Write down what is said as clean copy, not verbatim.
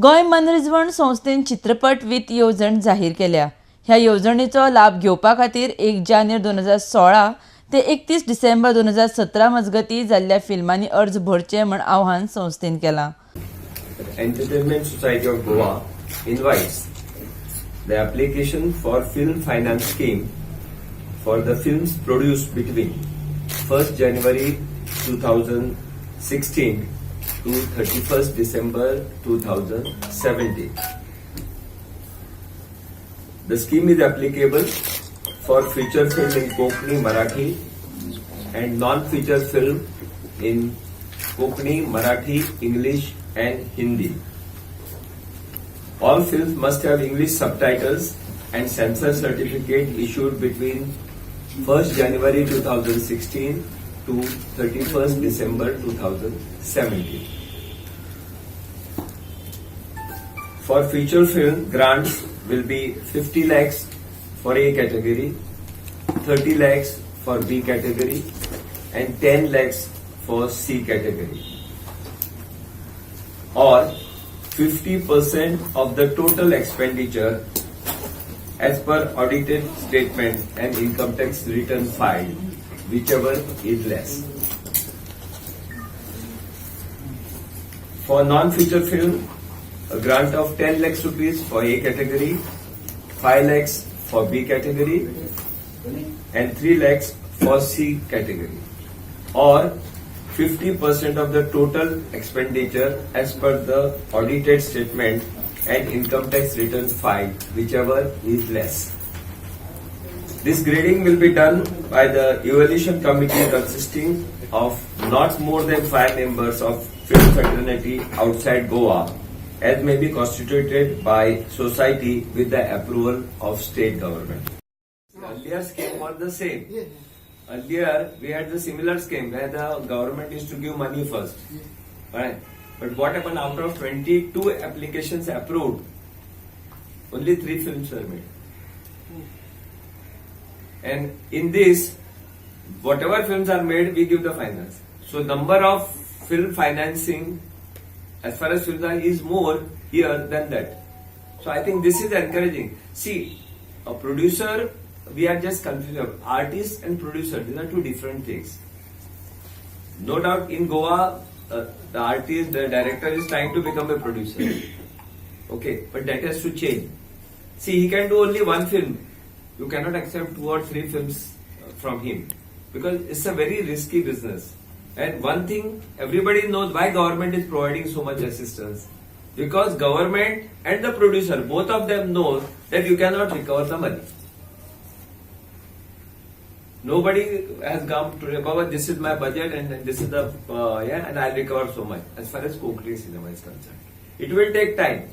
गोंय मनरिजवण संस्थेन चित्रपट विथ येवजण जाहीर केल्या. ह्या येवजणेचो लाभ घेवपा खातीर 1 जानेवारी 2016 ते 31 डिसेंबर 2017 मजगतीं जाल्ल्या फिल्मांनी अर्ज भरचे म्हण आव्हान संस्थेन केलां. Entertainment Society of Goa invites the application for film finance scheme for the films produced between 1st January 2016 to 31st December 2017. The scheme is applicable for feature film in Konkani, Marathi and non-feature film in Konkani, Marathi, English and Hindi. All films must have English subtitles and censor certificate issued between 1st January 2016 to 31st December 2017. For feature film, grants will be 50 lakhs for A category, 30 lakhs for B category and 10 lakhs for C category. Or 50% of the total expenditure as per audited statement and income tax return filed, whichever is less. For non-feature film, a grant of 10 lakhs rupees for A category, 5 lakhs for B category and 3 lakhs for C category. Or 50% of the total expenditure as per the audited statement and income tax return filed, whichever is less. This grading will be done by the evaluation committee consisting of not more than 5 members of film fraternity outside Goa, as may be constituted by society with the approval of state government. Earlier scheme was the same. Earlier we had the similar scheme where the government used to give money first, right? But what happened out of 22 applications approved, only 3 films were made. And in this, whatever films are made, we give the finance. So number of film financing as far as films are is more here than that. So I think this is encouraging. See, a producer, we are just confused. Artist and producer, these are two different things. No doubt in Goa, the artist, the director is trying to become a producer. Okay, but that has to change. See, he can do only one film. You cannot accept 2 or 3 films from him because it's a very risky business. And one thing, everybody knows why government is providing so much assistance. Because government and the producer, both of them know that you cannot recover the money. Nobody has come to Baba, this is my budget and this is the and I'll recover so much as far as Konkani cinema is concerned. It will take time.